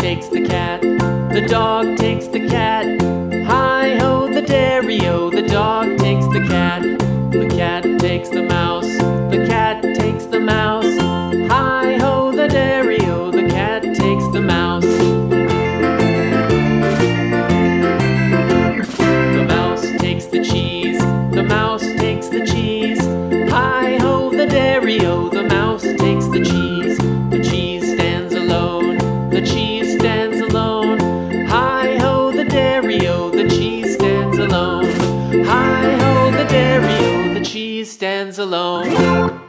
takes the cat, the dog takes the cat. Hi-ho, the dairy-o, the dog takes the cat takes the mouse, the cat takes the mouse. Hi-ho, the dairy-o, the cat takes the mouse. The mouse takes the cheese, the mouse takes the cheese. Hi-ho, the dairy-o, the mouse takes the cheese. The cheese stands alone, the cheese stands alone. Hi-ho, the dairy-o, the cheese stands alone. Hi-ho, the dairy-o, the cheese stands alone.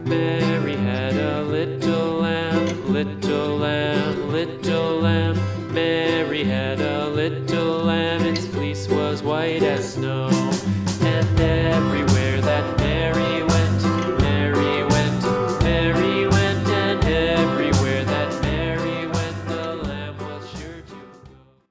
Mary had a little lamb, little lamb, little lamb. Mary had a little lamb, its fleece was white as snow.